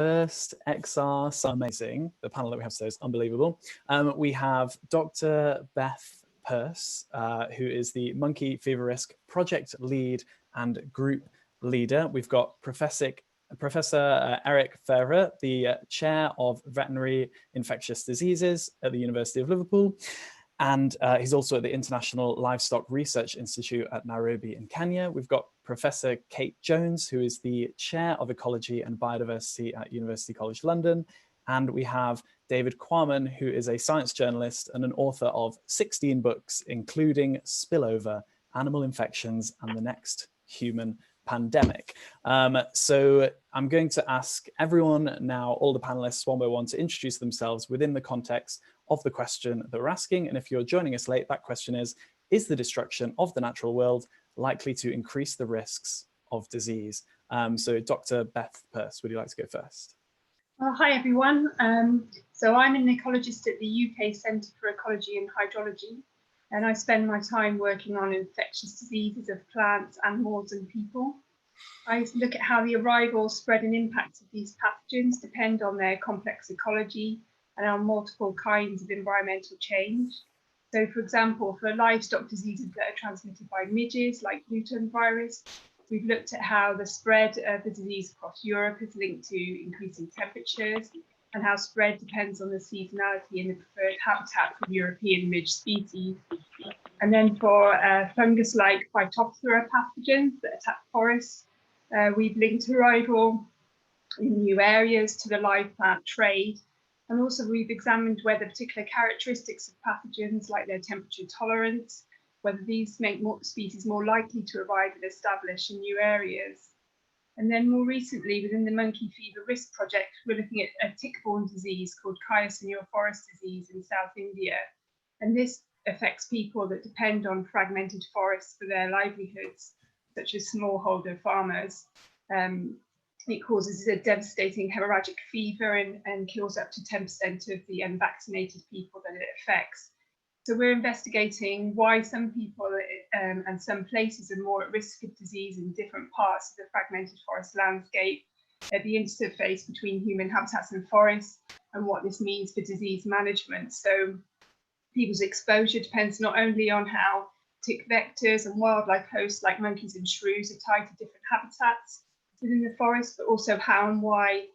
First, XR, so amazing. The panel that we have today is unbelievable. We have Dr. Beth Purse, who is the Monkey Fever Risk Project Lead and Group Leader. We've got Professor Eric Ferrer, the Chair of Veterinary Infectious Diseases at the University of Liverpool. And he's also at the International Livestock Research Institute at Nairobi in Kenya. We've got Professor Kate Jones, who is the Chair of Ecology and Biodiversity at University College London. And we have David Quammen, who is a science journalist and an author of 16 books, including Spillover, Animal Infections, and the Next Human Pandemic. So I'm going to ask everyone now, all the panelists one by one, to introduce themselves within the context of the question that we're asking. And if you're joining us late, that question is the destruction of the natural world likely to increase the risks of disease? So Dr. Beth Purse, would you like to go first? Well, hi everyone. So I'm an ecologist at the UK Centre for Ecology and Hydrology, and I spend my time working on infectious diseases of plants, animals and people. I look at how the arrival, spread and impact of these pathogens depend on their complex ecology and on multiple kinds of environmental change. So for example, for livestock diseases that are transmitted by midges like gluten virus, we've looked at how the spread of the disease across Europe is linked to increasing temperatures and how spread depends on the seasonality and the preferred habitat for European midge species. And then for fungus-like Phytophthora pathogens that attack forests, we've linked arrival in new areas to the live plant trade. And also we've examined whether particular characteristics of pathogens like their temperature tolerance, whether these make species more likely to arrive and establish in new areas. And then more recently, within the Monkey Fever Risk Project, we're looking at a tick-borne disease called Kaya-Senor forest disease in South India. And this affects people that depend on fragmented forests for their livelihoods, such as smallholder farmers. It causes a devastating hemorrhagic fever and kills up to 10% of the unvaccinated people that it affects. So we're investigating why some people and some places are more at risk of disease in different parts of the fragmented forest landscape, at the interface between human habitats and forests, and what this means for disease management. So people's exposure depends not only on how tick vectors and wildlife hosts like monkeys and shrews are tied to different habitats within the forest, but also how and why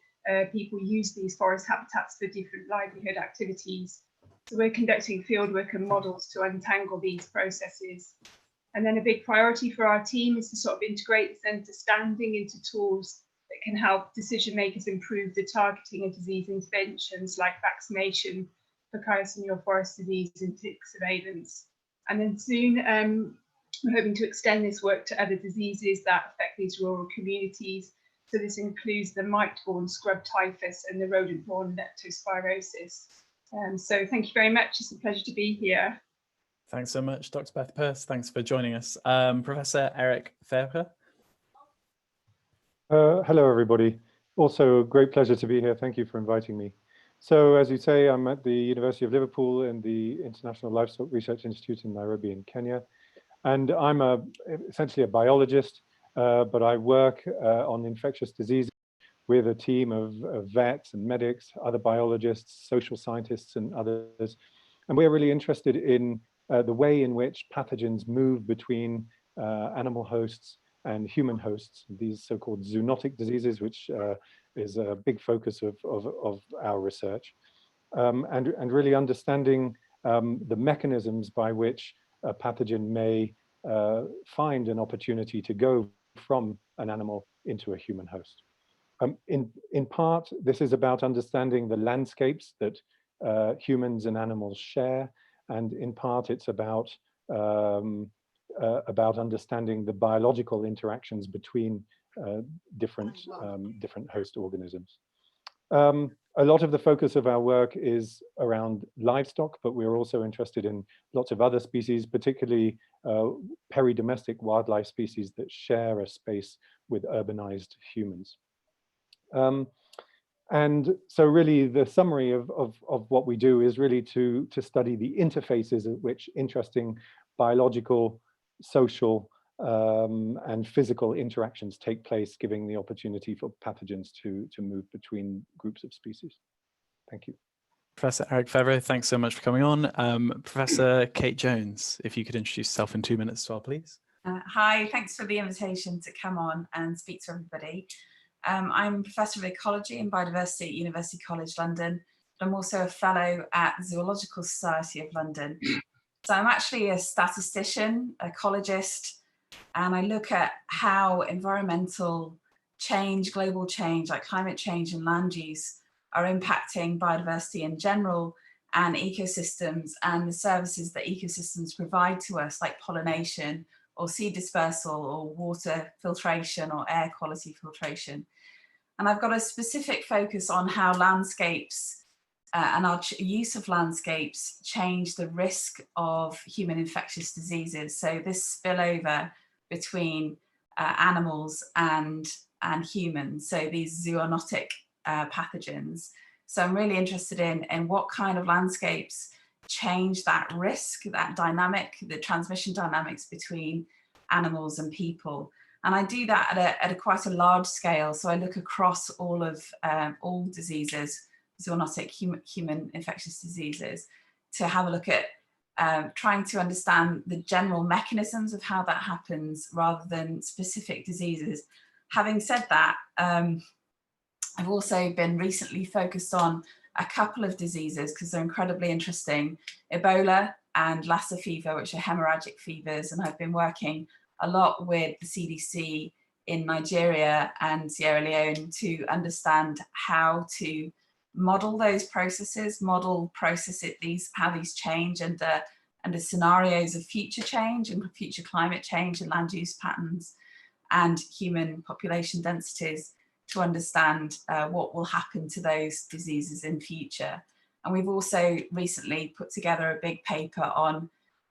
people use these forest habitats for different livelihood activities. So we're conducting fieldwork and models to untangle these processes. And then a big priority for our team is to sort of integrate this understanding into tools that can help decision makers improve the targeting of disease interventions like vaccination for Kaya-Senor forest disease and tick surveillance. And then soon, we're hoping to extend this work to other diseases that affect these rural communities. So this includes the mite-borne scrub typhus and the rodent-borne leptospirosis. So thank you very much. It's a pleasure to be here. Thanks so much, Dr. Beth Purse. Thanks for joining us. Professor Eric Ferrer. Hello, everybody. Also, a great pleasure to be here. Thank you for inviting me. So, as you say, I'm at the University of Liverpool in the International Livestock Research Institute in Nairobi in Kenya. And I'm essentially a biologist, but I work on infectious diseases with a team of vets and medics, other biologists, social scientists, and others. And we're really interested in the way in which pathogens move between animal hosts and human hosts, these so-called zoonotic diseases, which is a big focus of our research, and really understanding the mechanisms by which a pathogen may find an opportunity to go from an animal into a human host. In part, this is about understanding the landscapes that humans and animals share, and in part, it's about understanding the biological interactions between different host organisms. A lot of the focus of our work is around livestock, but we're also interested in lots of other species, particularly peri-domestic wildlife species that share a space with urbanized humans. And so really the summary of what we do is really to study the interfaces at which interesting biological, social, and physical interactions take place, giving the opportunity for pathogens to move between groups of species. Thank you. Professor Eric Fevre, thanks so much for coming on. Professor Kate Jones, if you could introduce yourself in 2 minutes as well, please. Hi, thanks for the invitation to come on and speak to everybody. I'm Professor of Ecology and Biodiversity at University College London. I'm also a fellow at the Zoological Society of London. So I'm actually a statistician, ecologist, and I look at how environmental change, global change, like climate change and land use, are impacting biodiversity in general and ecosystems and the services that ecosystems provide to us, like pollination or seed dispersal or water filtration or air quality filtration. And I've got a specific focus on how landscapes and our use of landscapes change the risk of human infectious diseases. So this spillover between animals and humans, so these zoonotic pathogens. So I'm really interested in what kind of landscapes change that risk, that dynamic, the transmission dynamics between animals and people. And I do that at a quite a large scale. So I look across all diseases, zoonotic human infectious diseases, to have a look at trying to understand the general mechanisms of how that happens rather than specific diseases. Having said that, I've also been recently focused on a couple of diseases because they're incredibly interesting: Ebola and Lassa fever, which are hemorrhagic fevers. And I've been working a lot with the CDC in Nigeria and Sierra Leone to understand how to model those processes, how these change under scenarios of future change and future climate change and land use patterns and human population densities, to understand what will happen to those diseases in future. And we've also recently put together a big paper on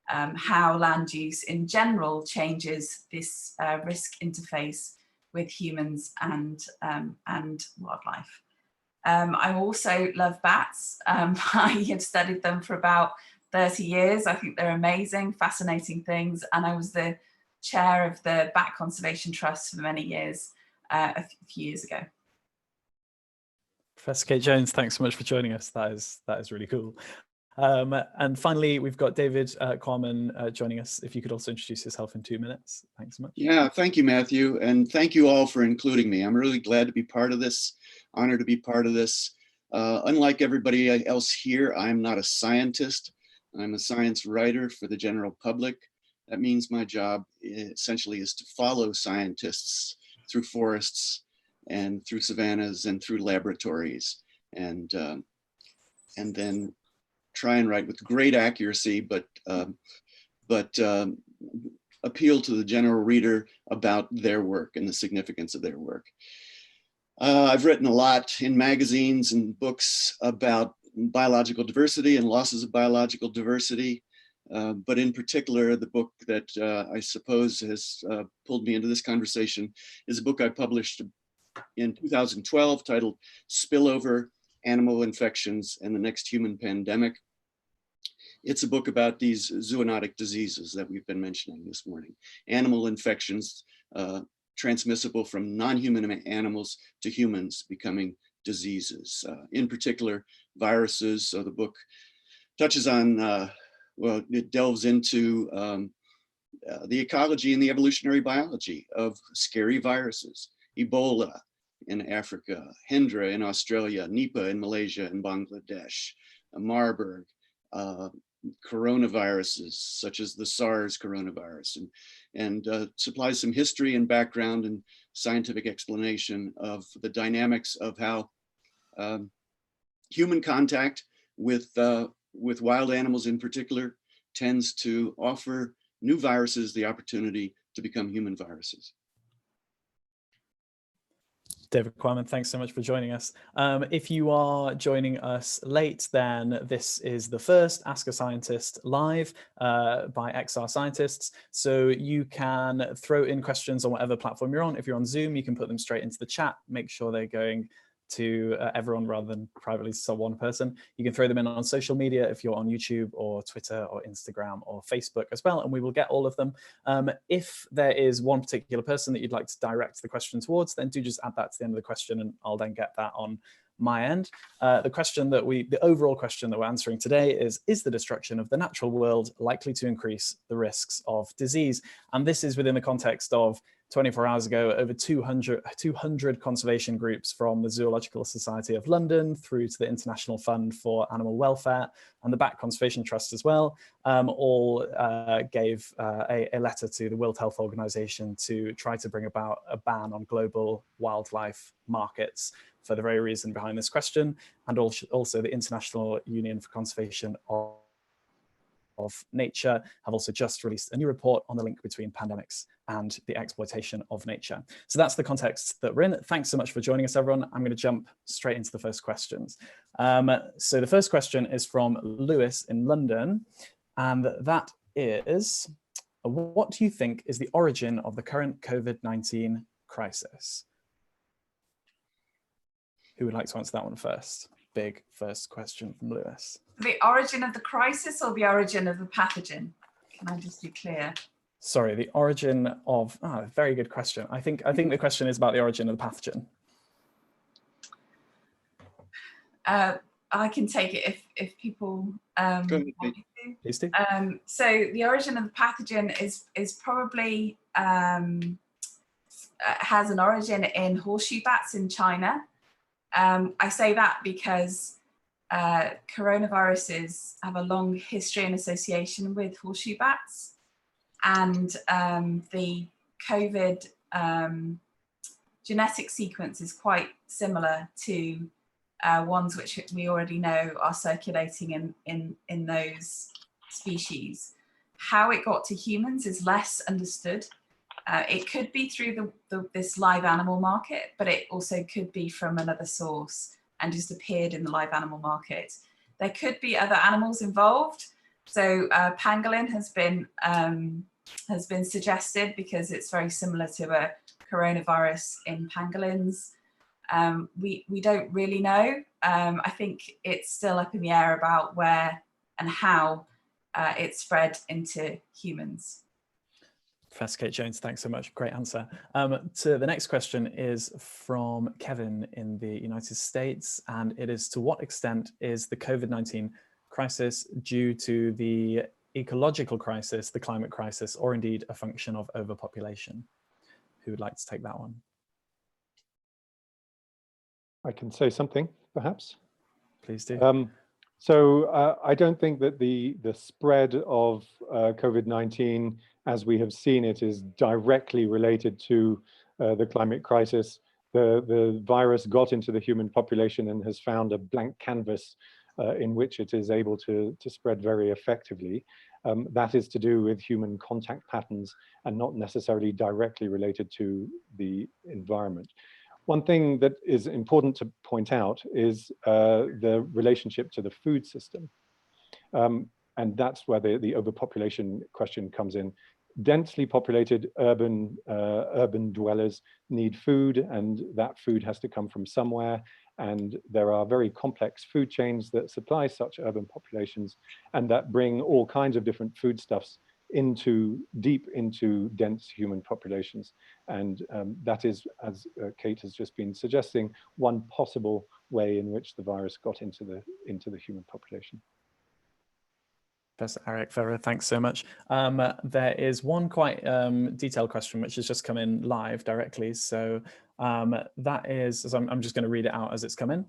how land use in general changes this risk interface with humans and wildlife. I also love bats. I have studied them for about 30 years. I think they're amazing, fascinating things. And I was the chair of the Bat Conservation Trust for many years, a few years ago. Professor Kate Jones, thanks so much for joining us. That is really cool. And finally, we've got David Quammen joining us. If you could also introduce yourself in 2 minutes. Thanks so much. Yeah, thank you, Matthew. And thank you all for including me. I'm really glad to be part of this, honored to be part of this. Unlike everybody else here, I'm not a scientist. I'm a science writer for the general public. That means my job essentially is to follow scientists through forests and through savannas and through laboratories, and then try and write with great accuracy, but appeal to the general reader about their work and the significance of their work. I've written a lot in magazines and books about biological diversity and losses of biological diversity. But in particular, the book that I suppose has pulled me into this conversation is a book I published in 2012 titled Spillover: Animal Infections and the Next Human Pandemic. It's a book about these zoonotic diseases that we've been mentioning this morning. Animal infections transmissible from non-human animals to humans becoming diseases. In particular, viruses. So the book touches on, well, it delves into the ecology and the evolutionary biology of scary viruses. Ebola in Africa, Hendra in Australia, Nipah in Malaysia and Bangladesh, Marburg, coronaviruses such as the SARS coronavirus, and supplies some history and background and scientific explanation of the dynamics of how human contact with wild animals in particular tends to offer new viruses the opportunity to become human viruses. David Quammen, thanks so much for joining us. If you are joining us late, then this is the first Ask a Scientist live by XR Scientists. So you can throw in questions on whatever platform you're on. If you're on Zoom, you can put them straight into the chat. Make sure they're going to everyone rather than privately to one person. You can throw them in on social media if you're on YouTube or Twitter or Instagram or Facebook as well, and we will get all of them. If there is one particular person that you'd like to direct the question towards, then do just add that to the end of the question, and I'll then get that on my end. The overall question that we're answering today is the destruction of the natural world likely to increase the risks of disease? And this is within the context of 24 hours ago, over 200 conservation groups from the Zoological Society of London through to the International Fund for Animal Welfare and the Bat Conservation Trust as well, all gave a letter to the World Health Organization to try to bring about a ban on global wildlife markets for the very reason behind this question, and also the International Union for Conservation of Nature have also just released a new report on the link between pandemics and the exploitation of nature. So that's the context that we're in. Thanks so much for joining us, everyone. I'm going to jump straight into the first questions. So the first question is from Lewis in London, and that is, what do you think is the origin of the current COVID-19 crisis? Who would like to answer that one first? Big first question from Lewis. The origin of the crisis or the origin of the pathogen? Can I just be clear? Sorry, the origin of, very good question. I think the question is about the origin of the pathogen. I can take it if people want me to. Please do. So the origin of the pathogen is probably has an origin in horseshoe bats in China. I say that because coronaviruses have a long history and association with horseshoe bats, and the COVID genetic sequence is quite similar to ones which we already know are circulating in those species. How it got to humans is less understood. It could be through this live animal market, but it also could be from another source and just appeared in the live animal market. There could be other animals involved. So pangolin has been suggested because it's very similar to a coronavirus in pangolins. We don't really know. I think it's still up in the air about where and how it spread into humans. Professor Kate Jones, thanks so much. Great answer. So the next question is from Kevin in the United States, and it is, to what extent is the COVID-19 crisis due to the ecological crisis, the climate crisis, or indeed a function of overpopulation? Who would like to take that one? I can say something, perhaps. Please do. So I don't think that the spread of COVID-19 as we have seen it is directly related to the climate crisis. The virus got into the human population and has found a blank canvas in which it is able to spread very effectively. That is to do with human contact patterns and not necessarily directly related to the environment. One thing that is important to point out is the relationship to the food system. And that's where the overpopulation question comes in. Densely populated urban dwellers need food, and that food has to come from somewhere. And there are very complex food chains that supply such urban populations and that bring all kinds of different foodstuffs deep into dense human populations. And that is, as Kate has just been suggesting, one possible way in which the virus got into the human population. Professor Eric Ferrer, thanks so much. There is one quite detailed question which has just come in live directly. So that is, so I'm just going to read it out as it's come in.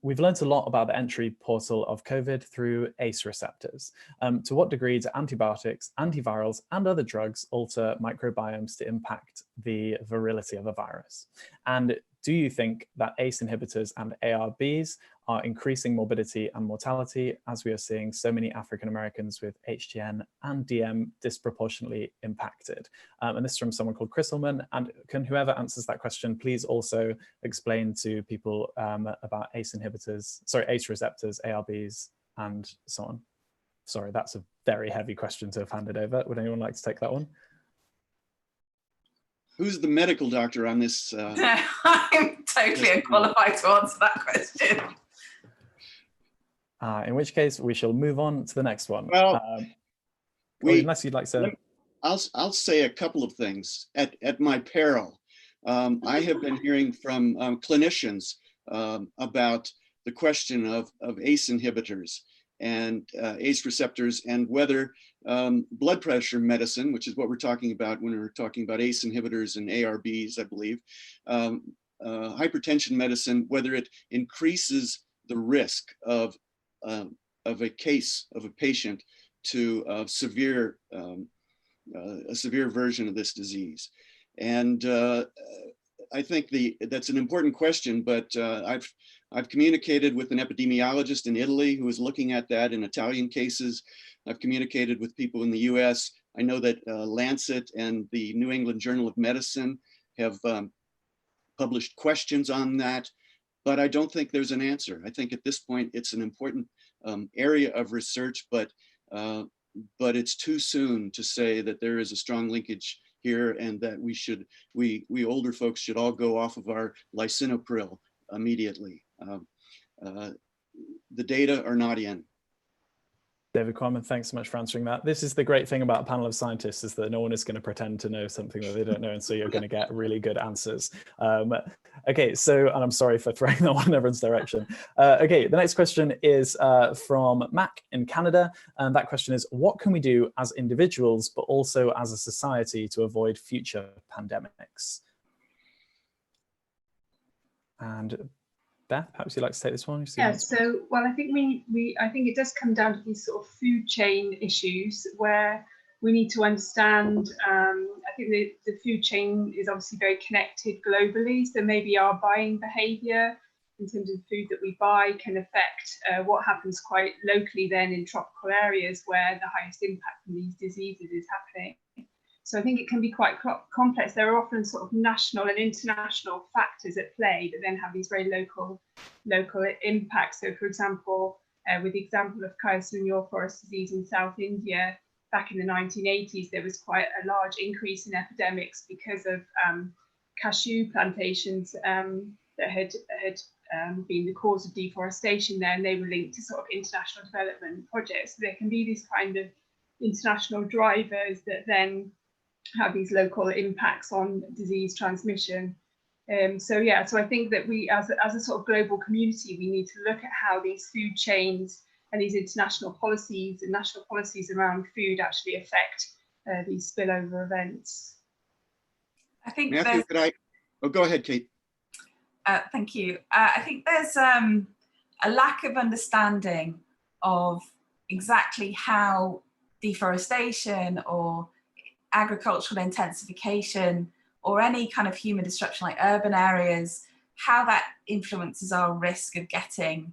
We've learned a lot about the entry portal of COVID through ACE receptors. To what degree do antibiotics, antivirals, and other drugs alter microbiomes to impact the virility of a virus? And do you think that ACE inhibitors and ARBs are increasing morbidity and mortality, as we are seeing so many African Americans with HTN and DM disproportionately impacted? And this is from someone called Chrisselman. And can whoever answers that question please also explain to people about ACE inhibitors, sorry, ACE receptors, ARBs, and so on. Sorry, that's a very heavy question to have handed over. Would anyone like to take that one? Who's the medical doctor on this? I'm totally unqualified to answer that question. In which case, we shall move on to the next one. Well, unless you'd like to. I'll say a couple of things at my peril. I have been hearing from clinicians about the question of ACE inhibitors and ACE receptors, and whether blood pressure medicine, which is what we're talking about when we're talking about ACE inhibitors and ARBs, I believe, hypertension medicine, whether it increases the risk of a case of a patient to a severe version of this disease. And I think that's an important question, but I've communicated with an epidemiologist in Italy who is looking at that in Italian cases. I've communicated with people in the US. I know that Lancet and the New England Journal of Medicine have published questions on that, but I don't think there's an answer. I think at this point it's an important area of research, but it's too soon to say that there is a strong linkage here, and that we older folks should all go off of our lisinopril immediately. The data are not in. David Quammen, thanks so much for answering that. This is the great thing about a panel of scientists, is that no one is going to pretend to know something that they don't know, and so you're going to get really good answers. Okay, so, and I'm sorry for throwing that one in everyone's direction. Okay, the next question is from Mac in Canada, and that question is, what can we do as individuals, but also as a society, to avoid future pandemics? And Beth, perhaps you'd like to take this one? Yeah, so, well, I think I think it does come down to these sort of food chain issues where we need to understand, I think the food chain is obviously very connected globally, so maybe our buying behaviour in terms of food that we buy can affect what happens quite locally then in tropical areas where the highest impact from these diseases is happening. So I think it can be quite complex. There are often sort of national and international factors at play that then have these very local impacts. So for example, with the example of Kayasunior forest disease in South India, back in the 1980s, there was quite a large increase in epidemics because of cashew plantations that had been the cause of deforestation there, and they were linked to sort of international development projects. So there can be these kind of international drivers that then have these local impacts on disease transmission. So I think that we, as a sort of global community, we need to look at how these food chains and these international policies and national policies around food actually affect these spillover events. I think Matthew, could I? Oh, go ahead, Kate. Thank you. I think there's a lack of understanding of exactly how deforestation or agricultural intensification or any kind of human disruption like urban areas, how that influences our risk of getting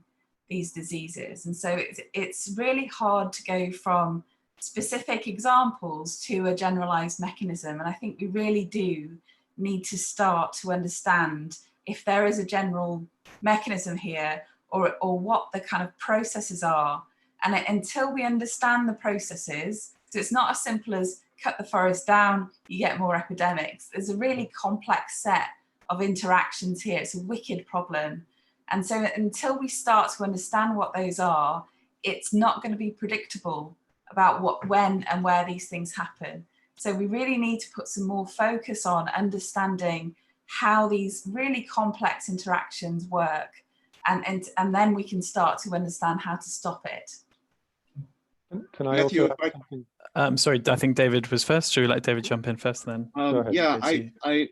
these diseases. And so it's really hard to go from specific examples to a generalized mechanism. And I think we really do need to start to understand if there is a general mechanism here, or what the kind of processes are. And until we understand the processes, so it's not as simple as cut the forest down, you get more epidemics. There's a really complex set of interactions here. It's a wicked problem. And so until we start to understand what those are, it's not going to be predictable about what, when and where these things happen. So we really need to put some more focus on understanding how these really complex interactions work. And then we can start to understand how to stop it. Can I also add something? Sorry, I think David was first. Should we let David jump in first then? Yeah, I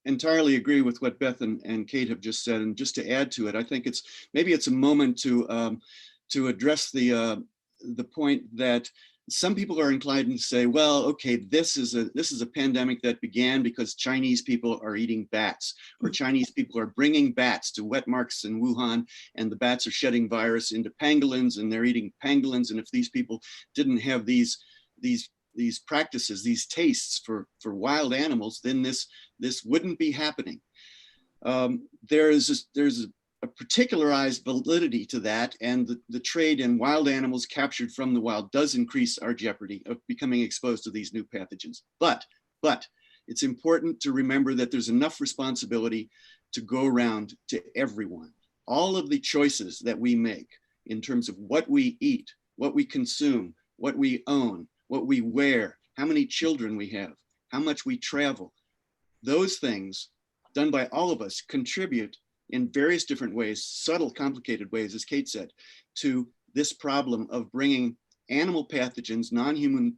entirely agree with what Beth and Kate have just said. And just to add to it, I think maybe it's a moment to address the point that some people are inclined to say, well, okay, this is a pandemic that began because Chinese people are eating bats, or Chinese people are bringing bats to wet markets in Wuhan, and the bats are shedding virus into pangolins, and they're eating pangolins. And if these people didn't have these practices, these tastes for wild animals, then this wouldn't be happening. There's a particularized validity to that, and the trade in wild animals captured from the wild does increase our jeopardy of becoming exposed to these new pathogens. But it's important to remember that there's enough responsibility to go around to everyone. All of the choices that we make in terms of what we eat, what we consume, what we own, what we wear, how many children we have, how much we travel, those things done by all of us contribute in various different ways, subtle, complicated ways, as Kate said, to this problem of bringing animal pathogens, non-human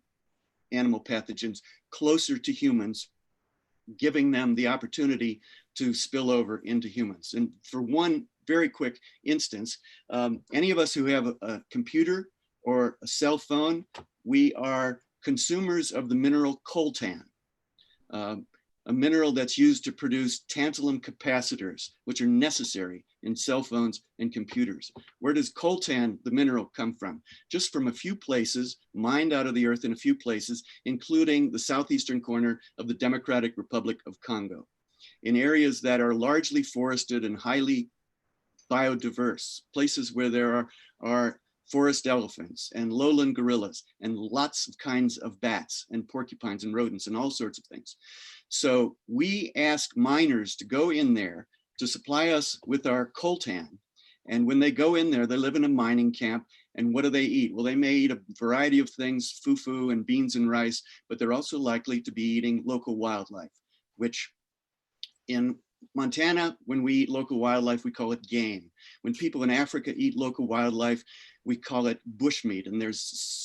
animal pathogens, closer to humans, giving them the opportunity to spill over into humans. And for one very quick instance, any of us who have a computer or a cell phone, we are consumers of the mineral coltan, a mineral that's used to produce tantalum capacitors, which are necessary in cell phones and computers. Where does coltan, the mineral, come from? Just from a few places, mined out of the earth in a few places, including the southeastern corner of the Democratic Republic of Congo, in areas that are largely forested and highly biodiverse, places where there are forest elephants and lowland gorillas and lots of kinds of bats and porcupines and rodents and all sorts of things. So we ask miners to go in there to supply us with our coltan. And when they go in there, they live in a mining camp. And what do they eat? Well, they may eat a variety of things, fufu and beans and rice, but they're also likely to be eating local wildlife, which in Montana, when we eat local wildlife, we call it game. When people in Africa eat local wildlife, we call it bushmeat, and there's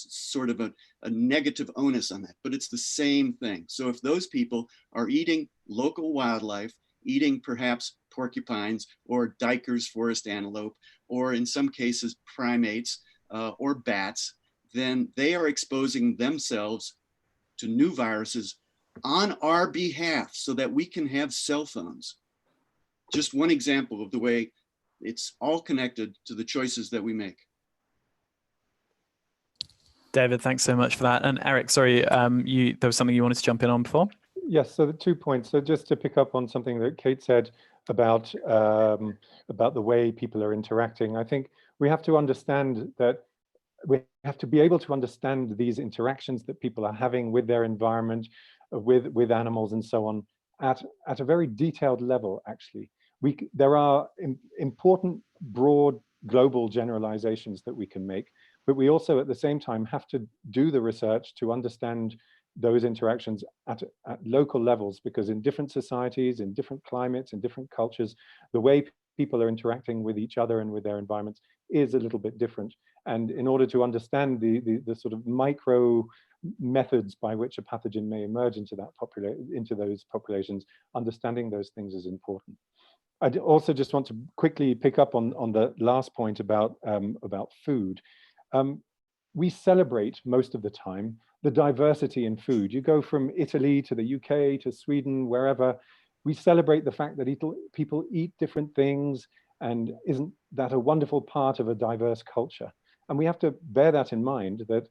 sort of a negative onus on that, but it's the same thing. So if those people are eating local wildlife, eating perhaps porcupines or Dyker's forest antelope, or in some cases primates or bats, then they are exposing themselves to new viruses on our behalf so that we can have cell phones. Just one example of the way it's all connected to the choices that we make. David, thanks so much for that. And Eric, sorry, there was something you wanted to jump in on before? Yes, so the 2 points. So just to pick up on something that Kate said about the way people are interacting, I think we have to understand that we have to be able to understand these interactions that people are having with their environment, with animals and so on, at a very detailed level, actually. There are important, broad, global generalizations that we can make, but we also at the same time have to do the research to understand those interactions at local levels, because in different societies, in different climates, in different cultures, the way people are interacting with each other and with their environments is a little bit different. And in order to understand the sort of micro methods by which a pathogen may emerge into those populations, understanding those things is important. I also just want to quickly pick up on the last point about food. We celebrate most of the time the diversity in food. You go from Italy to the UK to Sweden, wherever, we celebrate the fact that people eat different things, and isn't that a wonderful part of a diverse culture? And we have to bear that in mind, that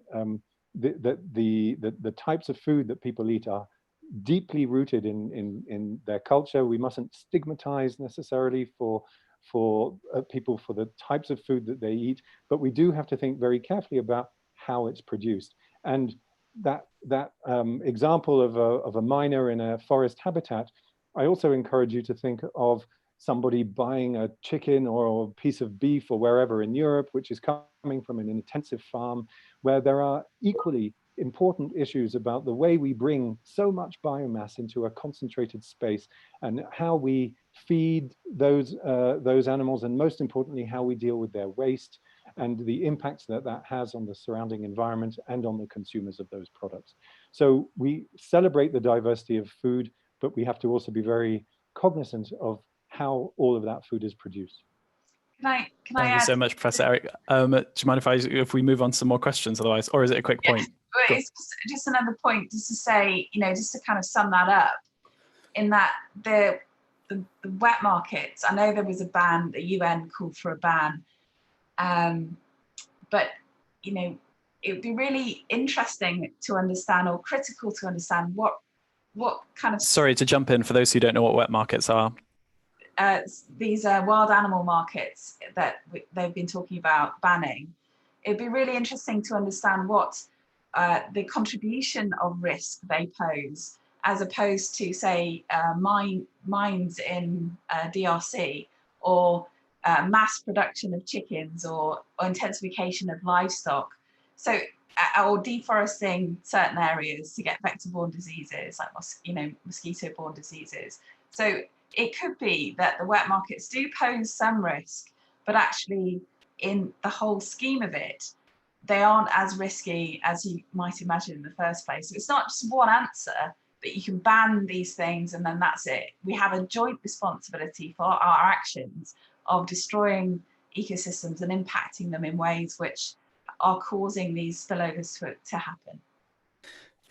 the types of food that people eat are deeply rooted in their culture. We mustn't stigmatize necessarily for people for the types of food that they eat, but we do have to think very carefully about how it's produced. And that example of a miner in a forest habitat, I also encourage you to think of somebody buying a chicken or a piece of beef or wherever in Europe, which is coming from an intensive farm, where there are equally important issues about the way we bring so much biomass into a concentrated space, and how we feed those animals, and most importantly, how we deal with their waste and the impacts that has on the surrounding environment and on the consumers of those products. So we celebrate the diversity of food, but we have to also be very cognizant of how all of that food is produced. Can I Thank you so much, Professor Eric. Do you mind if we move on to some more questions otherwise, or is it a quick point? Well, it's just another point, just to say, just to kind of sum that up, in that the wet markets, I know there was a ban, the UN called for a ban, but it would be really interesting to understand, or critical to understand, what kind of... Sorry to jump in, for those who don't know what wet markets are. These are wild animal markets that they've been talking about banning. It'd be really interesting to understand what the contribution of risk they pose, as opposed to, say, mines in DRC, or mass production of chickens, or intensification of livestock. So, or deforesting certain areas to get vector-borne diseases, like mosquito-borne diseases. So it could be that the wet markets do pose some risk, but actually in the whole scheme of it, they aren't as risky as you might imagine in the first place. So it's not just one answer, but you can ban these things and then that's it. We have a joint responsibility for our actions of destroying ecosystems and impacting them in ways which are causing these spillovers to happen.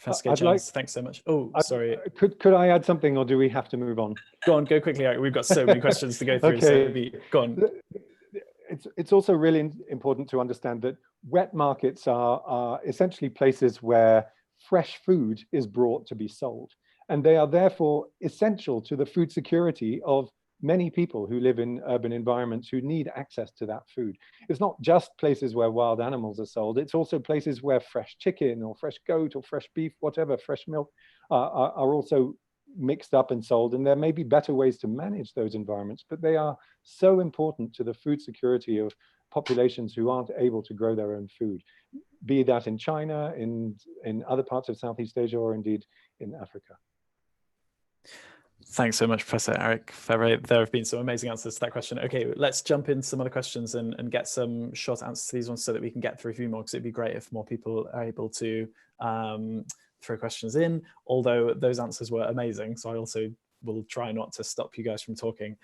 Professor Jones, thanks so much. Oh, sorry. Could I add something, or do we have to move on? Go on, go quickly. We've got so many questions to go through. Okay. So go on. It's also really important to understand that wet markets are essentially places where fresh food is brought to be sold. And they are therefore essential to the food security of many people who live in urban environments who need access to that food. It's not just places where wild animals are sold, it's also places where fresh chicken or fresh goat or fresh beef, whatever, fresh milk are also mixed up and sold. And there may be better ways to manage those environments, but they are so important to the food security of populations who aren't able to grow their own food, be that in China, in other parts of Southeast Asia, or indeed in Africa. Thanks so much, Professor Eric Fevre. There have been some amazing answers to that question. Okay, let's jump into some other questions and get some short answers to these ones so that we can get through a few more, because it'd be great if more people are able to throw questions in, although those answers were amazing. So I also will try not to stop you guys from talking.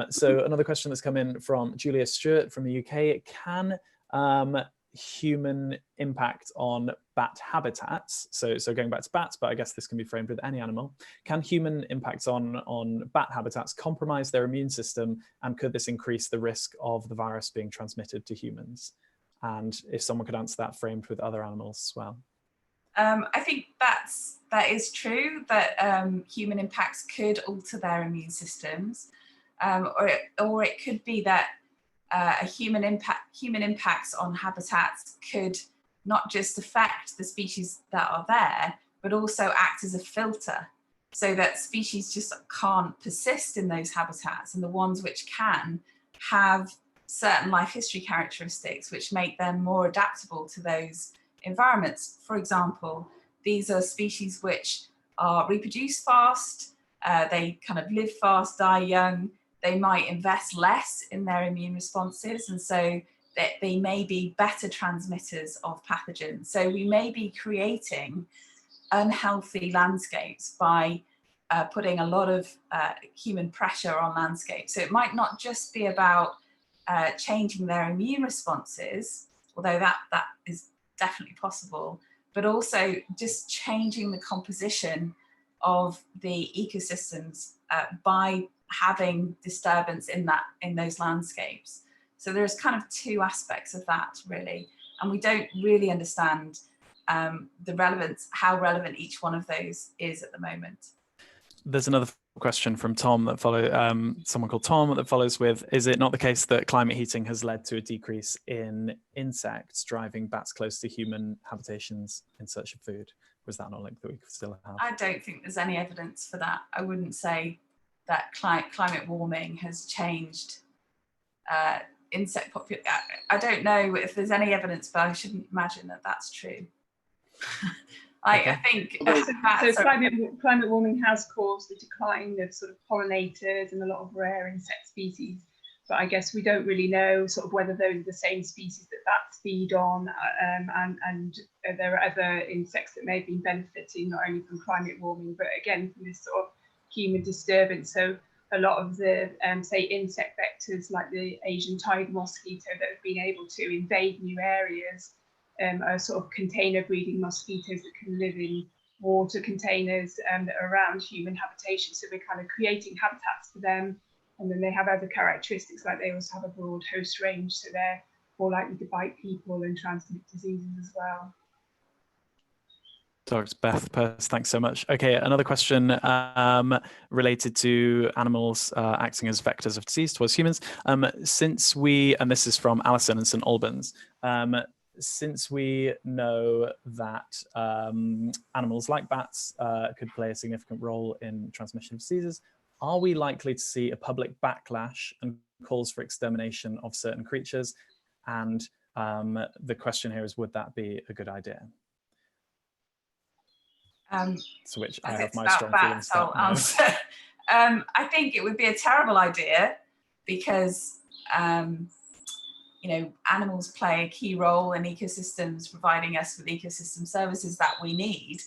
So another question that's come in from Julia Stewart from the UK. Can human impact on bat habitats, so going back to bats, but I guess this can be framed with any animal, can human impacts on bat habitats compromise their immune system, and could this increase the risk of the virus being transmitted to humans? And if someone could answer that framed with other animals as well. I think that is true, that human impacts could alter their immune systems, or it could be that human impacts on habitats could not just affect the species that are there, but also act as a filter, so that species just can't persist in those habitats, and the ones which can have certain life history characteristics which make them more adaptable to those environments. For example, these are species which reproduce fast, they kind of live fast, die young. They might invest less in their immune responses, and so they may be better transmitters of pathogens. So we may be creating unhealthy landscapes by putting a lot of human pressure on landscapes. So it might not just be about changing their immune responses, although that is definitely possible, but also just changing the composition of the ecosystems by having disturbance in those landscapes. So there's kind of two aspects of that, really, and we don't really understand the relevance, how relevant each one of those is at the moment. There's another question from Tom that someone called Tom that follows with, is it not the case that climate heating has led to a decrease in insects, driving bats close to human habitations in search of food? Or is that not a link that we could still have? I don't think there's any evidence for that. I wouldn't say that climate warming has changed insect population. I don't know if there's any evidence, but I shouldn't imagine that that's true. Okay. I think so climate warming has caused the decline of sort of pollinators and a lot of rare insect species, but I guess we don't really know sort of whether those are the same species that bats feed on, and there are other insects that may have been benefiting not only from climate warming, but again from this sort of human disturbance. So a lot of the say insect vectors like the Asian tide mosquito that have been able to invade new areas are sort of container breeding mosquitoes that can live in water containers that are around human habitation. So we're kind of creating habitats for them, and then they have other characteristics, like they also have a broad host range, so they're more likely to bite people and transmit diseases as well. Dr. Beth Purse, thanks so much. Okay, another question related to animals acting as vectors of disease towards humans. Since we, and this is from Alison in St Albans, since we know that animals like bats could play a significant role in transmission of diseases, are we likely to see a public backlash and calls for extermination of certain creatures? And the question here is, would that be a good idea? To which I have my strong feelings I'll answer. I think it would be a terrible idea because you know, animals play a key role in ecosystems, providing us with ecosystem services that we need.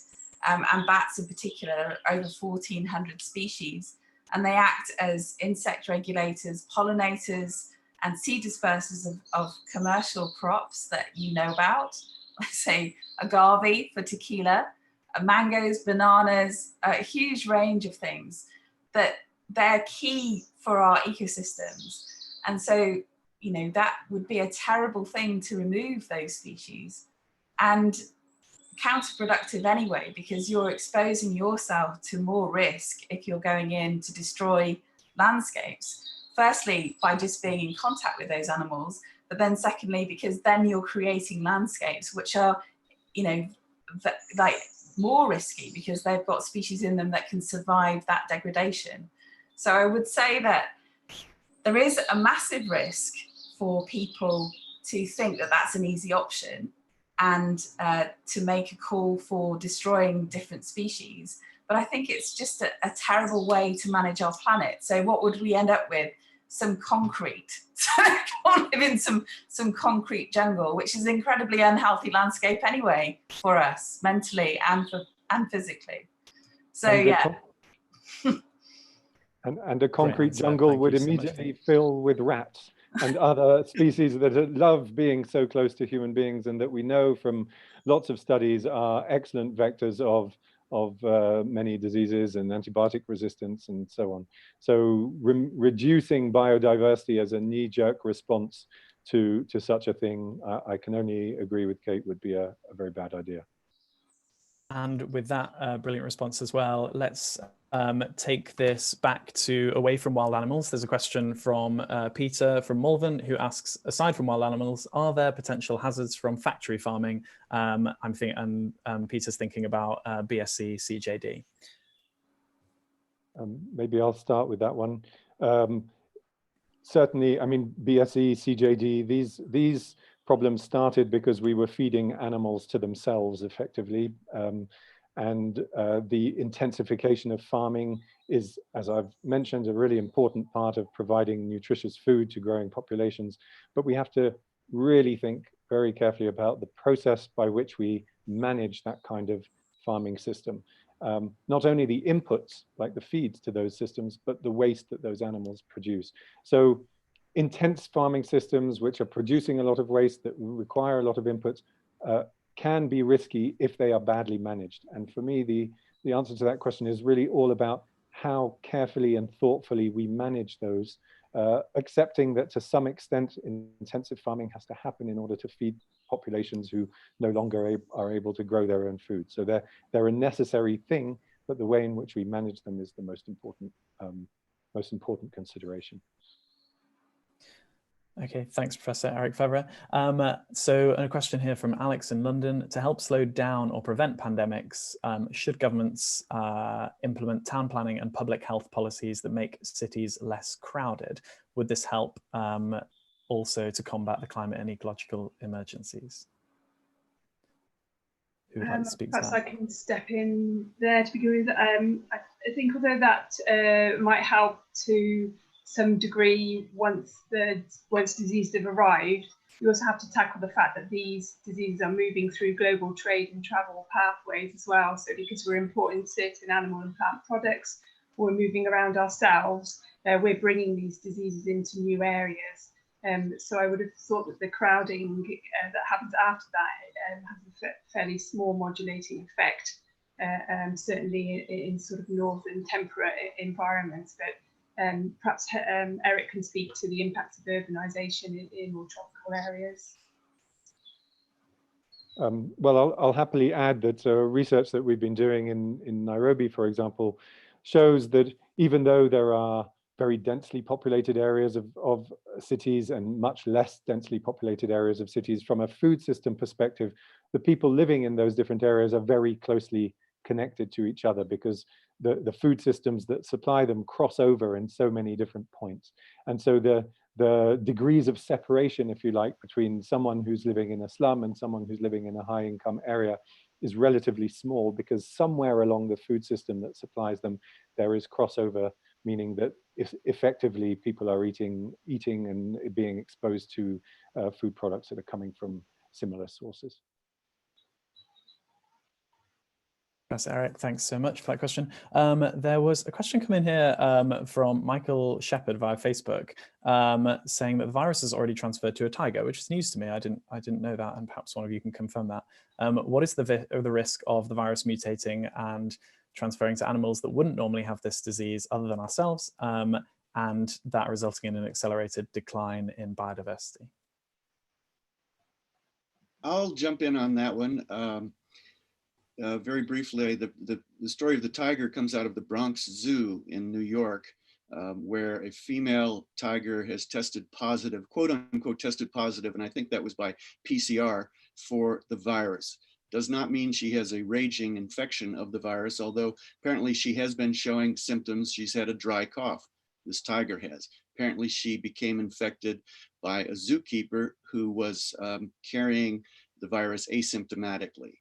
And bats in particular, over 1,400 species, and they act as insect regulators, pollinators, and seed dispersers of commercial crops that you know about, like say agave for tequila, mangoes, bananas, a huge range of things that they're key for our ecosystems. And so, you know, that would be a terrible thing to remove those species, and counterproductive anyway, because you're exposing yourself to more risk if you're going in to destroy landscapes. Firstly, by just being in contact with those animals, but then secondly, because then you're creating landscapes which are, you know, like more risky because they've got species in them that can survive that degradation. So I would say that there is a massive risk for people to think that that's an easy option and to make a call for destroying different species. But I think it's just a terrible way to manage our planet. So what would we end up with? Some concrete. So we can't live in some concrete jungle, which is an incredibly unhealthy landscape anyway for us, mentally and physically. So yeah. And a concrete jungle would immediately fill with rats and other species that love being so close to human beings, and that we know from lots of studies are excellent vectors of many diseases and antibiotic resistance and so on. So reducing biodiversity as a knee-jerk response to such a thing, I can only agree with Kate, would be a very bad idea. And with that brilliant response as well, let's take this back to away from wild animals. There's a question from Peter from Malvern, who asks, aside from wild animals, are there potential hazards from factory farming? Peter's thinking about BSE CJD. Maybe I'll start with that one. Certainly, I mean, BSE, CJD, these problems started because we were feeding animals to themselves effectively. The intensification of farming is, as I've mentioned, a really important part of providing nutritious food to growing populations. But we have to really think very carefully about the process by which we manage that kind of farming system. Not only the inputs, like the feeds to those systems, but the waste that those animals produce. So intense farming systems, which are producing a lot of waste that require a lot of inputs, can be risky if they are badly managed. And for me, the answer to that question is really all about how carefully and thoughtfully we manage those, accepting that to some extent intensive farming has to happen in order to feed populations who no longer are able to grow their own food. So they're a necessary thing, but the way in which we manage them is the most important consideration. Okay, thanks, Professor Eric Favre. So a question here from Alex in London. To help slow down or prevent pandemics, should governments implement town planning and public health policies that make cities less crowded? Would this help also to combat the climate and ecological emergencies? Who would like to speak to that? Perhaps I can step in there to begin with. I think although that might help to some degree once diseases have arrived, you also have to tackle the fact that these diseases are moving through global trade and travel pathways as well. So because we're importing certain animal and plant products, or we're moving around ourselves, we're bringing these diseases into new areas. So I would have thought that the crowding that happens after that has a fairly small modulating effect, certainly in sort of northern temperate environments. But perhaps Eric can speak to the impacts of urbanisation in more tropical areas. Well, I'll happily add that research that we've been doing in Nairobi, for example, shows that even though there are very densely populated areas of cities and much less densely populated areas of cities. From a food system perspective, the people living in those different areas are very closely connected to each other because the food systems that supply them cross over in so many different points. And so the degrees of separation, if you like, between someone who's living in a slum and someone who's living in a high income area is relatively small, because somewhere along the food system that supplies them, there is crossover, meaning that if effectively people are eating and being exposed to food products that are coming from similar sources. Yes, Eric, thanks so much for that question. There was a question come in here from Michael Shepherd via Facebook, saying that the virus is already transferred to a tiger, which is news to me. I didn't know that, and perhaps one of you can confirm that. What is the risk of the virus mutating and transferring to animals that wouldn't normally have this disease other than ourselves, and that resulting in an accelerated decline in biodiversity? I'll jump in on that one. Very briefly, the story of the tiger comes out of the Bronx Zoo in New York, where a female tiger has tested positive, quote unquote, tested positive, and I think that was by PCR, for the virus. Does not mean she has a raging infection of the virus, although apparently she has been showing symptoms. She's had a dry cough, this tiger has. Apparently she became infected by a zookeeper who was carrying the virus asymptomatically.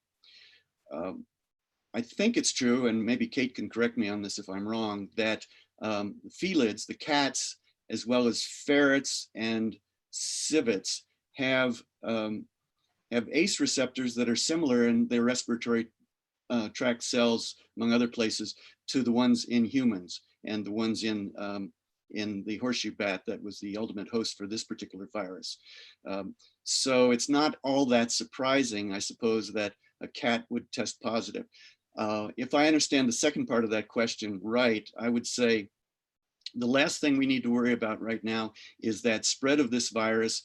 I think it's true, and maybe Kate can correct me on this if I'm wrong, that felids, the cats, as well as ferrets and civets, have ACE receptors that are similar in their respiratory tract cells, among other places, to the ones in humans and the ones in the horseshoe bat that was the ultimate host for this particular virus. So it's not all that surprising, I suppose, that a cat would test positive. If I understand the second part of that question right, I would say the last thing we need to worry about right now is that spread of this virus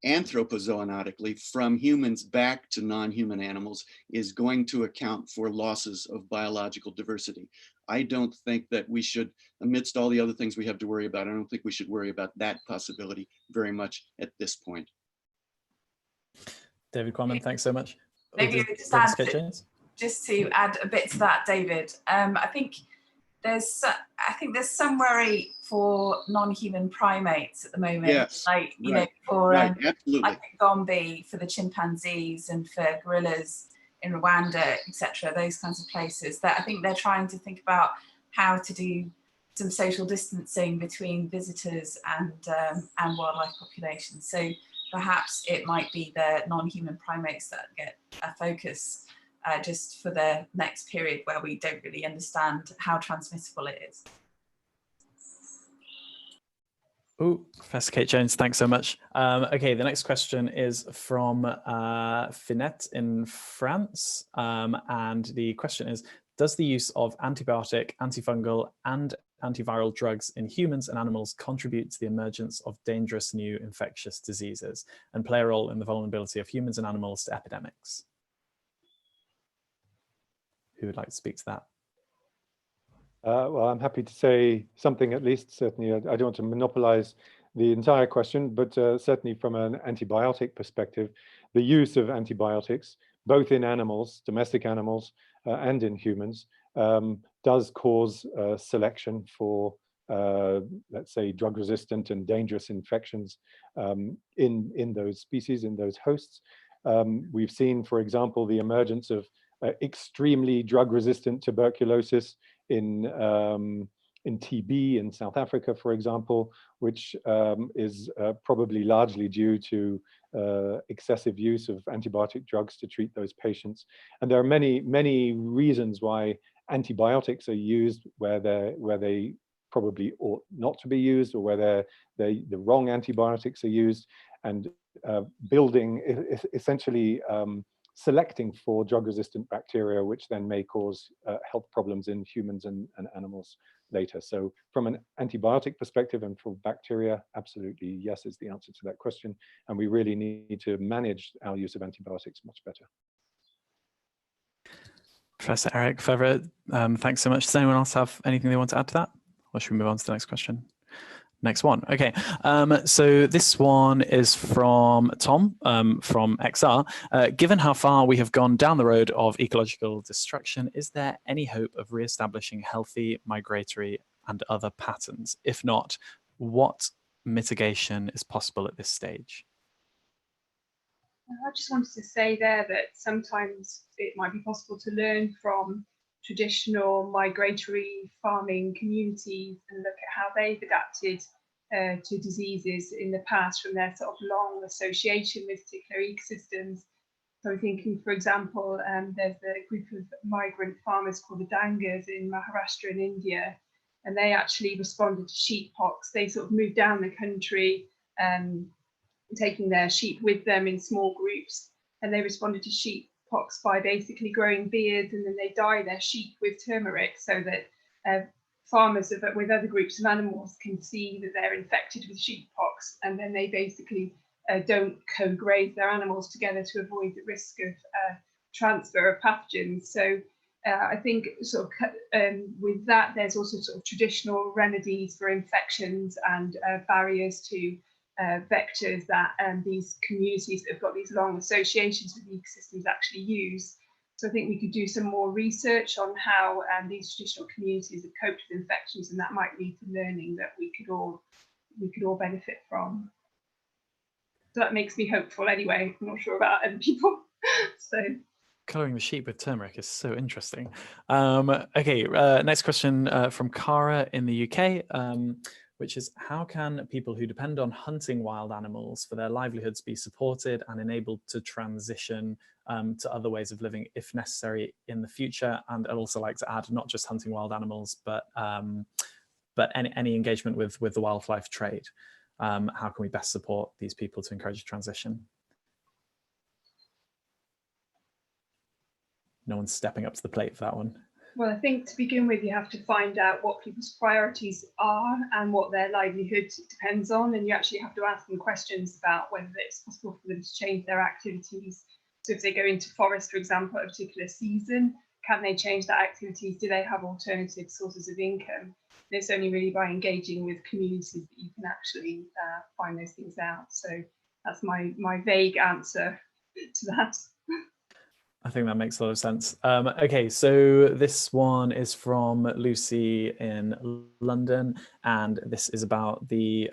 anthropozoonotically from humans back to non-human animals is going to account for losses of biological diversity. I don't think that we should, amidst all the other things we have to worry about, I don't think we should worry about that possibility very much at this point. David Quammen, thanks so much. Maybe just to add a bit to that, David. I think there's some worry for non-human primates at the moment. Yes, like you know, for like Gombe, for the chimpanzees, and for gorillas in Rwanda, etc. Those kinds of places. That I think they're trying to think about how to do some social distancing between visitors and wildlife populations. So perhaps it might be the non-human primates that get a focus just for the next period where we don't really understand how transmissible it is. Oh, Professor Kate Jones, thanks so much. Okay, the next question is from Finette in France. And the question is, does the use of antibiotic, antifungal, and antiviral drugs in humans and animals contribute to the emergence of dangerous new infectious diseases and play a role in the vulnerability of humans and animals to epidemics? Who would like to speak to that? Well, I'm happy to say something at least. Certainly, I don't want to monopolize the entire question, but certainly from an antibiotic perspective, the use of antibiotics, both in animals, domestic animals, and in humans, does cause selection for, let's say, drug-resistant and dangerous infections in those species, in those hosts. We've seen, for example, the emergence of extremely drug-resistant tuberculosis in TB in South Africa, for example, which is probably largely due to excessive use of antibiotic drugs to treat those patients. And there are many reasons why antibiotics are used where they probably ought not to be used, or where the wrong antibiotics are used, and essentially selecting for drug-resistant bacteria, which then may cause health problems in humans and animals later. So from an antibiotic perspective and for bacteria, absolutely yes is the answer to that question. And we really need to manage our use of antibiotics much better. Professor Eric Fevre, thanks so much. Does anyone else have anything they want to add to that? or should we move on to the next question? Next one. Okay, so this one is from Tom from XR. Given how far we have gone down the road of ecological destruction, is there any hope of re-establishing healthy migratory and other patterns? If not, what mitigation is possible at this stage? I just wanted to say there that sometimes it might be possible to learn from traditional migratory farming communities and look at how they've adapted to diseases in the past from their sort of long association with particular ecosystems. So I'm thinking, for example, there's a group of migrant farmers called the Dangas in Maharashtra in India, and they actually responded to sheep pox. They sort of moved down the country, taking their sheep with them in small groups, and they responded to sheep pox by basically growing beards, and then they dye their sheep with turmeric so that farmers with other groups of animals can see that they're infected with sheep pox, and then they basically don't co-graze their animals together to avoid the risk of transfer of pathogens. So I think sort of with that, there's also sort of traditional remedies for infections and barriers to vectors that these communities that have got these long associations with ecosystems actually use. So I think we could do some more research on how these traditional communities have coped with infections, and that might lead to learning that we could all benefit from. So that makes me hopeful anyway. I'm not sure about other people. So colouring the sheep with turmeric is so interesting. Okay, next question from Cara in the UK, which is, how can people who depend on hunting wild animals for their livelihoods be supported and enabled to transition to other ways of living if necessary in the future? And I'd also like to add, not just hunting wild animals, but any engagement with the wildlife trade. How can we best support these people to encourage transition? No one's stepping up to the plate for that one. Well, I think to begin with, you have to find out what people's priorities are and what their livelihood depends on. And you actually have to ask them questions about whether it's possible for them to change their activities. So if they go into forest, for example, at a particular season, can they change that activities? Do they have alternative sources of income? And it's only really by engaging with communities that you can actually find those things out. So that's my vague answer to that. I think that makes a lot of sense. Okay, so this one is from Lucy in London, and this is about the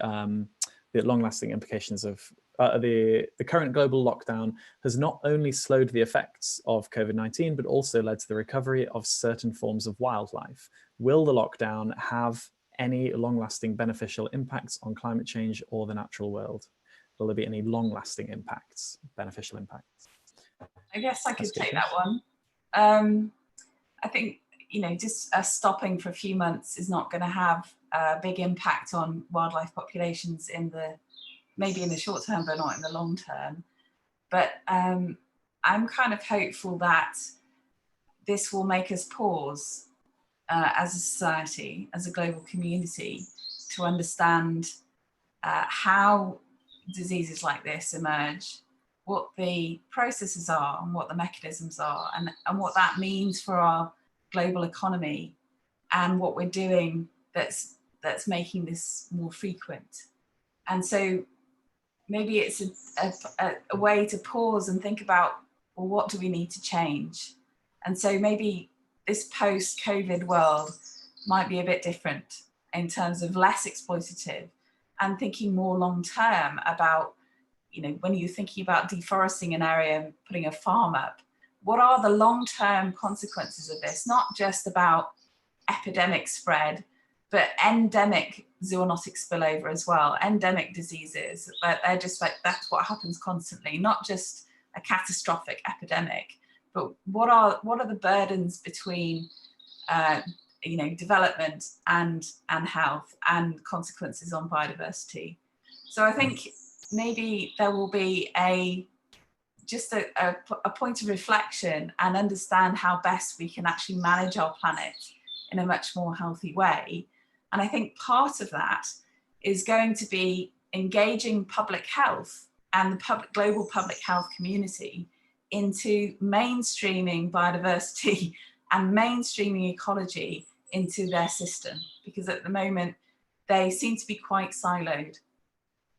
long-lasting implications of the current global lockdown has not only slowed the effects of COVID-19, but also led to the recovery of certain forms of wildlife. Will the lockdown have any long-lasting beneficial impacts on climate change or the natural world? Will there be any long-lasting impacts, beneficial impacts? I guess I could take that one. I think, just stopping for a few months is not going to have a big impact on wildlife populations maybe in the short term, but not in the long term. But I'm kind of hopeful that this will make us pause as a society, as a global community, to understand how diseases like this emerge, what the processes are and what the mechanisms are, and what that means for our global economy, and what we're doing that's making this more frequent. And so maybe it's a way to pause and think about, well, what do we need to change? And so maybe this post-COVID world might be a bit different in terms of less exploitative and thinking more long-term about, when you're thinking about deforesting an area and putting a farm up, what are the long-term consequences of this? Not just about epidemic spread, but endemic zoonotic spillover as well, endemic diseases. But they're just like, that's what happens constantly, not just a catastrophic epidemic, but what are the burdens between development and health and consequences on biodiversity. So I think maybe there will be a point of reflection and understand how best we can actually manage our planet in a much more healthy way. And I think part of that is going to be engaging public health and the global public health community into mainstreaming biodiversity and mainstreaming ecology into their system, because at the moment they seem to be quite siloed.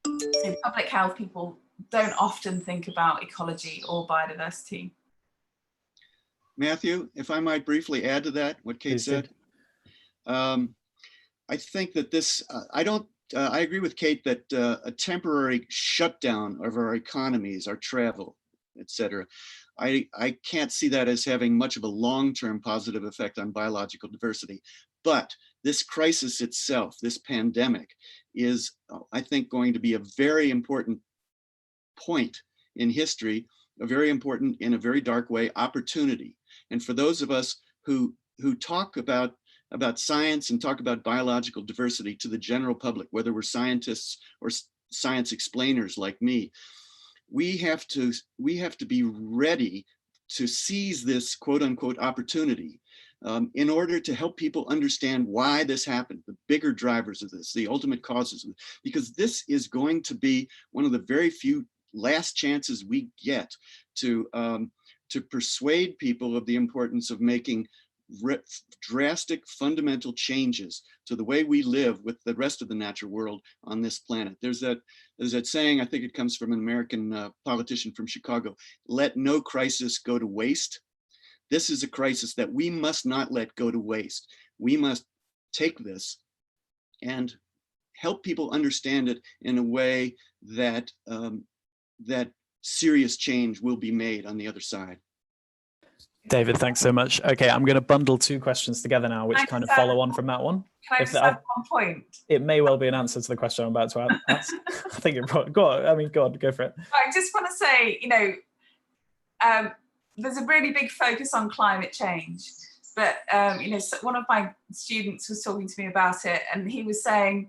So public health people don't often think about ecology or biodiversity. Matthew, if I might briefly add to that, what Kate said. I think that this, I agree with Kate that a temporary shutdown of our economies, our travel, etc. I can't see that as having much of a long-term positive effect on biological diversity. But this crisis itself, this pandemic, is, I think, going to be a very important point in history, a very important, in a very dark way, opportunity. And for those of us who talk about science and talk about biological diversity to the general public, whether we're scientists or science explainers like me, we have to be ready to seize this quote unquote opportunity in order to help people understand why this happened, the bigger drivers of this, the ultimate causes of it, because this is going to be one of the very few last chances we get to persuade people of the importance of making drastic fundamental changes to the way we live with the rest of the natural world on this planet. There's that saying, I think it comes from an American politician from Chicago, let no crisis go to waste. This is a crisis that we must not let go to waste. We must take this and help people understand it in a way that that serious change will be made on the other side. David, thanks so much. Okay, I'm going to bundle two questions together now, which kind of follow on from that one. Can I just add one point? It may well be an answer to the question I'm about to ask. I think you're probably, go on, go for it. I just want to say, you know, there's a really big focus on climate change, but you know, one of my students was talking to me about it, and he was saying,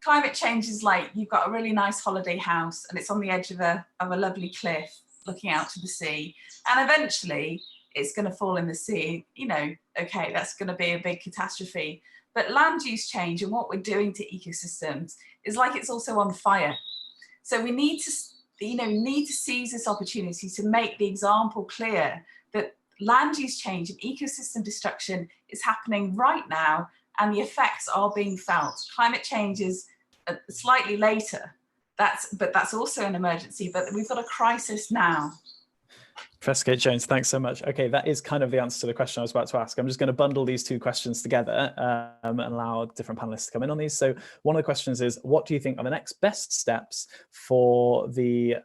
climate change is like you've got a really nice holiday house and it's on the edge of a lovely cliff looking out to the sea, and eventually it's going to fall in the sea. You know, okay, that's going to be a big catastrophe. But land use change and what we're doing to ecosystems is like it's also on fire. So we need to, you know, seize this opportunity to make the example clear that land use change and ecosystem destruction is happening right now, and the effects are being felt. Climate change is slightly later. But that's also an emergency. But we've got a crisis now. Professor Kate Jones, thanks so much. Okay, that is kind of the answer to the question I was about to ask. I'm just going to bundle these two questions together and allow different panelists to come in on these. So one of the questions is, what do you think are the next best steps for the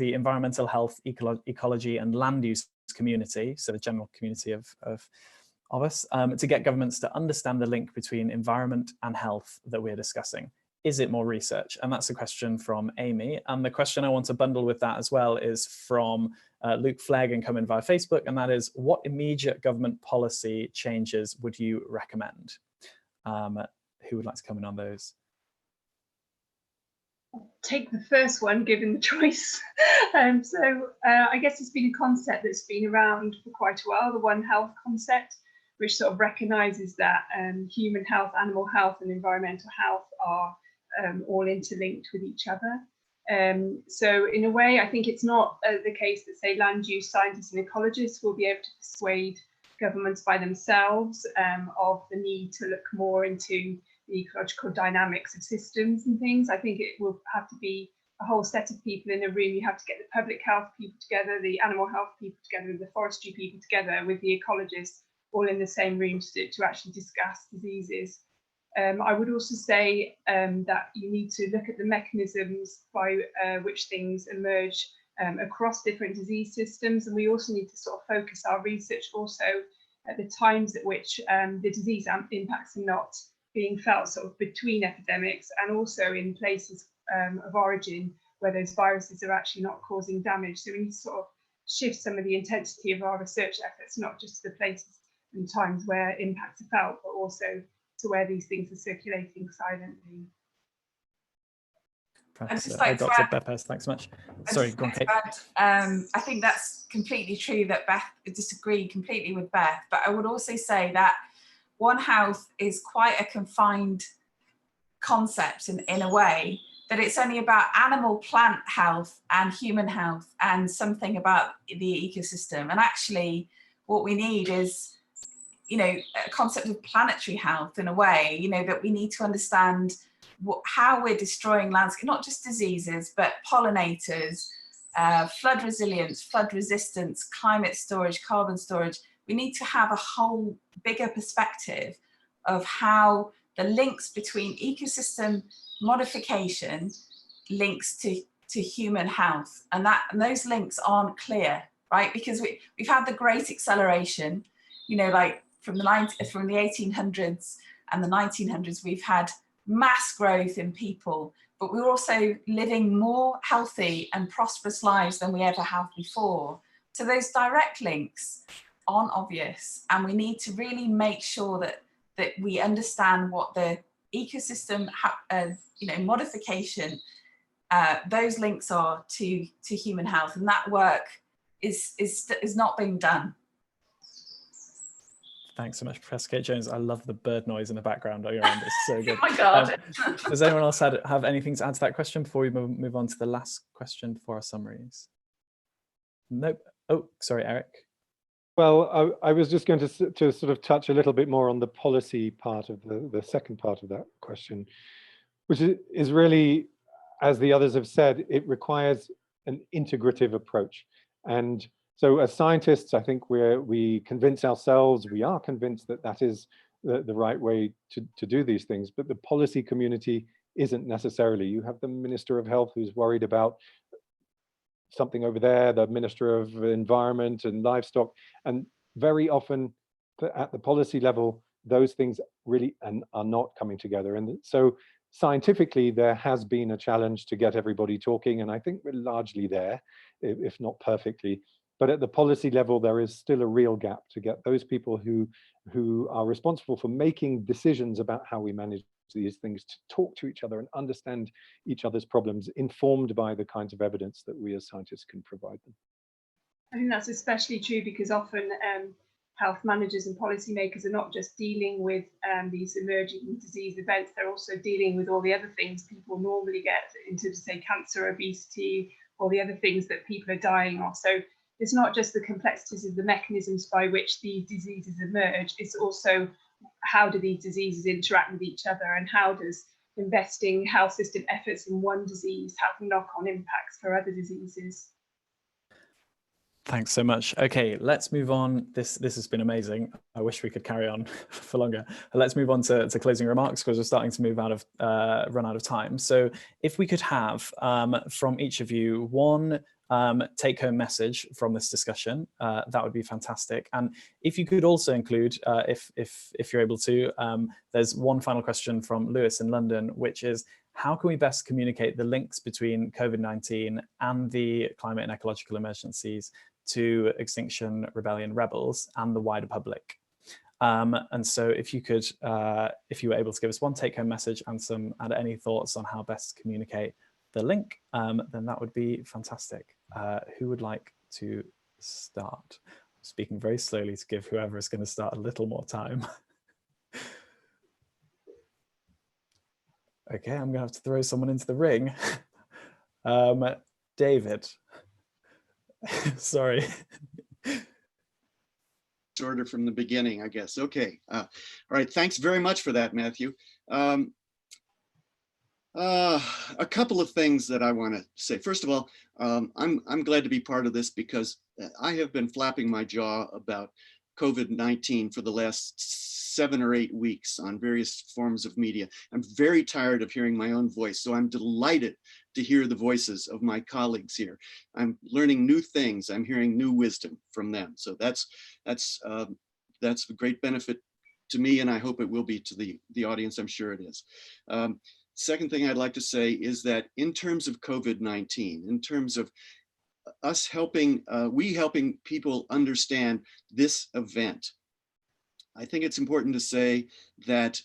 environmental health, ecology and land use community, so the general community of us, to get governments to understand the link between environment and health that we're discussing? Is it more research? And that's a question from Amy. And the question I want to bundle with that as well is from Luke Flegg and come in via Facebook. And that is, what immediate government policy changes would you recommend? Who would like to come in on those? Take the first one, given the choice. I guess it's been a concept that's been around for quite a while, the One Health concept, which sort of recognises that human health, animal health and environmental health are all interlinked with each other. So in a way, I think it's not the case that, say, land use scientists and ecologists will be able to persuade governments by themselves of the need to look more into the ecological dynamics of systems and things. I think it will have to be a whole set of people in a room. You have to get the public health people together, the animal health people together, the forestry people together with the ecologists all in the same room to actually discuss diseases. I would also say that you need to look at the mechanisms by which things emerge across different disease systems. And we also need to sort of focus our research also at the times at which the disease impacts are not being felt, sort of between epidemics, and also in places of origin where those viruses are actually not causing damage. So we need to sort of shift some of the intensity of our research efforts, not just to the places and times where impacts are felt, but also to where these things are circulating silently. Dr. Beth Purse, thanks so much. Sorry, go on, Kate. I think that's completely true that Beth, I disagree completely with Beth, but I would also say that One Health is quite a confined concept in a way, that it's only about animal plant health and human health and something about the ecosystem. And actually what we need is you know, a concept of planetary health in a way, you know, that we need to understand how we're destroying landscape, not just diseases, but pollinators, flood resilience, flood resistance, climate storage, carbon storage. We need to have a whole bigger perspective of how the links between ecosystem modification links to human health, and those links aren't clear, right? Because we've had the great acceleration, you know, like from the 1800s and the 1900s, we've had mass growth in people, but we're also living more healthy and prosperous lives than we ever have before. So those direct links aren't obvious, and we need to really make sure that we understand what the ecosystem you know, modification, those links are to human health, and that work is not being done. Thanks so much, Professor Kate Jones. I love the bird noise in the background on your end. It's so good. Oh my God. Does anyone else have anything to add to that question before we move on to the last question for our summaries? Nope. Oh, sorry, Eric. Well, I was just going to sort of touch a little bit more on the policy part of the second part of that question, which is really, as the others have said, it requires an integrative approach. And so as scientists, I think we convince ourselves, we are convinced that that is the right way to do these things, but the policy community isn't necessarily. You have the Minister of Health who's worried about something over there, the Minister of Environment and Livestock, and very often at the policy level, those things really are not coming together. And so scientifically, there has been a challenge to get everybody talking, and I think we're largely there, if not perfectly. But at the policy level, there is still a real gap to get those people who are responsible for making decisions about how we manage these things to talk to each other and understand each other's problems, informed by the kinds of evidence that we as scientists can provide them. I think that's especially true because often health managers and policymakers are not just dealing with these emerging disease events, they're also dealing with all the other things people normally get in terms of, say, cancer, obesity, all the other things that people are dying of. So it's not just the complexities of the mechanisms by which these diseases emerge, it's also how do these diseases interact with each other, and how does investing health system efforts in one disease have knock-on impacts for other diseases. Thanks so much. Okay, let's move on. This has been amazing. I wish we could carry on for longer. Let's move on to closing remarks because we're starting to run out of time. So if we could have from each of you one take-home message from this discussion, that would be fantastic. And if you could also include, if you're able to, there's one final question from Lewis in London, which is, how can we best communicate the links between COVID-19 and the climate and ecological emergencies to Extinction Rebellion rebels and the wider public? And so if you could, if you were able to give us one take-home message and any thoughts on how best to communicate the link, then that would be fantastic. Who would like to start? I'm speaking very slowly to give whoever is going to start a little more time. Okay, I'm gonna have to throw someone into the ring. David. Sorry. Order from the beginning, I guess. Okay. All right. Thanks very much for that, Matthew. A couple of things that I want to say. First of all, I'm glad to be part of this because I have been flapping my jaw about COVID-19 for the last 7 or 8 weeks on various forms of media. I'm very tired of hearing my own voice, so I'm delighted to hear the voices of my colleagues here. I'm learning new things. I'm hearing new wisdom from them. So that's a great benefit to me, and I hope it will be to the audience. I'm sure it is. Second thing I'd like to say is that in terms of COVID-19, in terms of us helping people understand this event, I think it's important to say that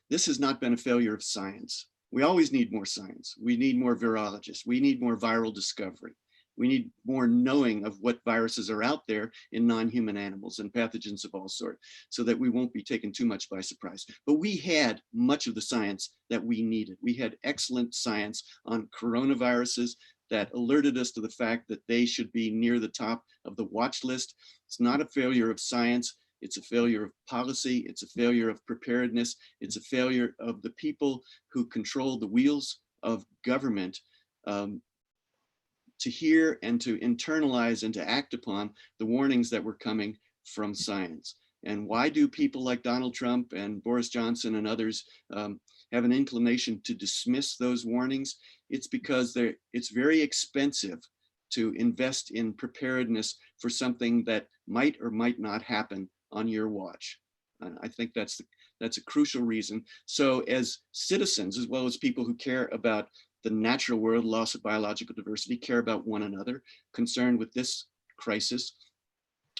this has not been a failure of science. We always need more science. We need more virologists. We need more viral discovery. We need more knowing of what viruses are out there in non-human animals and pathogens of all sorts, so that we won't be taken too much by surprise. But we had much of the science that we needed. We had excellent science on coronaviruses that alerted us to the fact that they should be near the top of the watch list. It's not a failure of science. It's a failure of policy. It's a failure of preparedness. It's a failure of the people who control the wheels of government to hear and to internalize and to act upon the warnings that were coming from science. And why do people like Donald Trump and Boris Johnson and others have an inclination to dismiss those warnings? It's because it's very expensive to invest in preparedness for something that might or might not happen on your watch. I think that's a crucial reason. So as citizens, as well as people who care about the natural world, loss of biological diversity, care about one another, concerned with this crisis,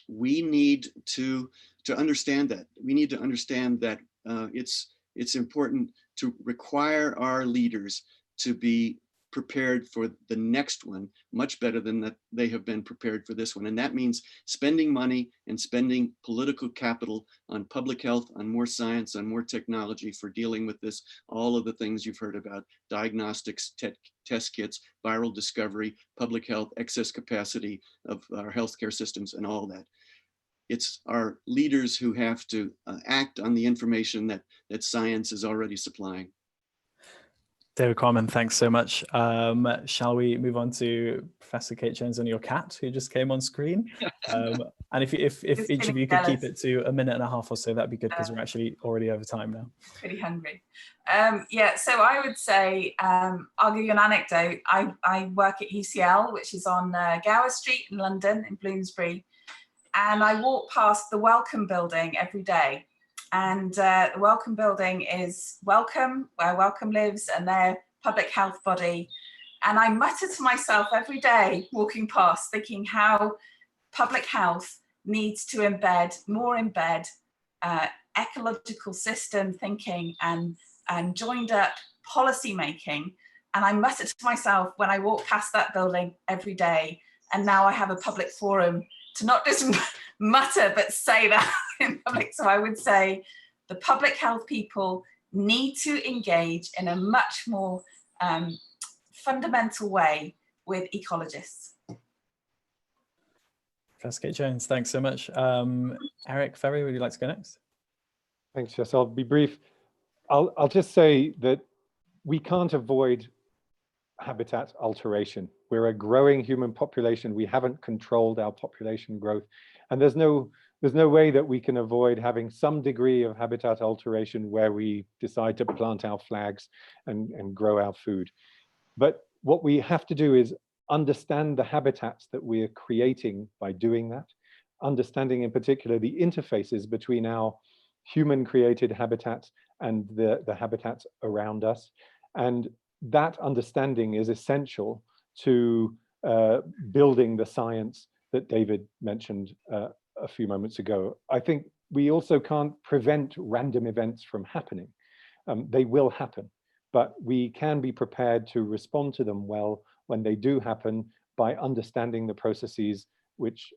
we need to understand that. We need to understand that it's important to require our leaders to be prepared for the next one much better than that they have been prepared for this one. And that means spending money and spending political capital on public health, on more science, on more technology for dealing with this, all of the things you've heard about: diagnostics, test kits, viral discovery, public health, excess capacity of our healthcare systems, and all that. It's our leaders who have to act on the information that science is already supplying. David Carman, thanks so much. Shall we move on to Professor Kate Jones and your cat, who just came on screen? And if each of you could keep it to a minute and a half or so, that'd be good, because we're actually already over time now. Pretty hungry. Yeah, so I would say, I'll give you an anecdote. I work at UCL, which is on Gower Street in London, in Bloomsbury. And I walk past the Wellcome building every day. And the Wellcome building is Wellcome, where Wellcome lives, and their public health body. And I mutter to myself every day walking past, thinking how public health needs to embed ecological system thinking and joined up policy making. And I mutter to myself when I walk past that building every day. And now I have a public forum to not just mutter, but say that in public. So I would say the public health people need to engage in a much more fundamental way with ecologists. Professor Kate Jones, thanks so much. Eric Ferry, would you like to go next? Thanks, Jess. I'll be brief. I'll just say that we can't avoid habitat alteration. We're a growing human population. We haven't controlled our population growth. And there's no way that we can avoid having some degree of habitat alteration where we decide to plant our flags and grow our food. But what we have to do is understand the habitats that we're creating by doing that, understanding in particular the interfaces between our human created habitats and the habitats around us. And that understanding is essential to building the science that David mentioned a few moments ago. I think we also can't prevent random events from happening. They will happen, but we can be prepared to respond to them well when they do happen by understanding the processes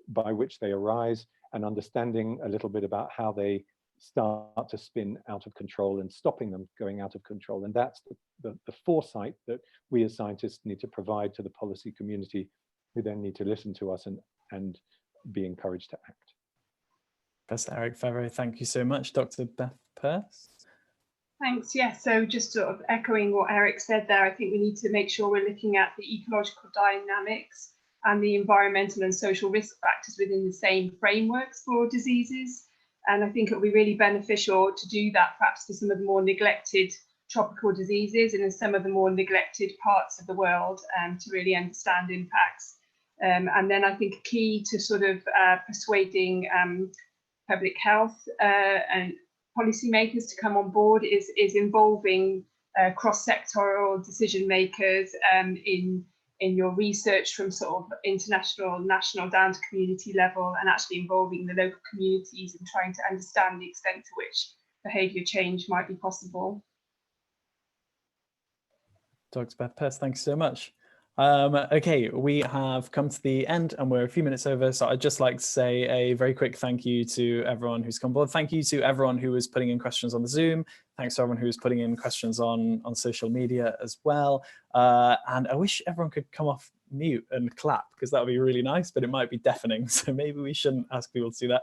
by which they arise, and understanding a little bit about how they start to spin out of control and stopping them going out of control. And that's the foresight that we as scientists need to provide to the policy community, who then need to listen to us and be encouraged to act. Professor Eric Ferry, thank you so much. Dr. Beth Purse. Thanks. Yeah, so just sort of echoing what Eric said there, I think we need to make sure we're looking at the ecological dynamics and the environmental and social risk factors within the same frameworks for diseases. And I think it'll be really beneficial to do that perhaps for some of the more neglected tropical diseases and in some of the more neglected parts of the world, to really understand impacts. And then I think key to sort of persuading public health and policymakers to come on board is involving cross-sectoral decision makers in your research from sort of international, national down to community level, and actually involving the local communities and trying to understand the extent to which behaviour change might be possible. Dr. Beth Purse, thanks so much. Okay, we have come to the end and we're a few minutes over, so I'd just like to say a very quick thank you to everyone who's come aboard. Thank you to everyone who was putting in questions on the Zoom. Thanks to everyone who was putting in questions on social media as well. And I wish everyone could come off mute and clap, because that would be really nice, but it might be deafening. So maybe we shouldn't ask people to do that.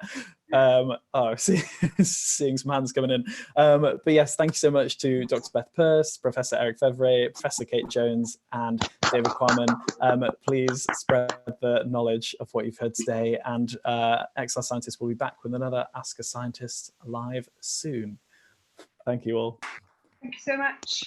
Oh, seeing some hands coming in. But yes, thank you so much to Dr. Beth Purse, Professor Eric Fevre, Professor Kate Jones, and David Quammen. Please spread the knowledge of what you've heard today, and Excellent Scientists will be back with another Ask a Scientist live soon. Thank you all. Thank you so much.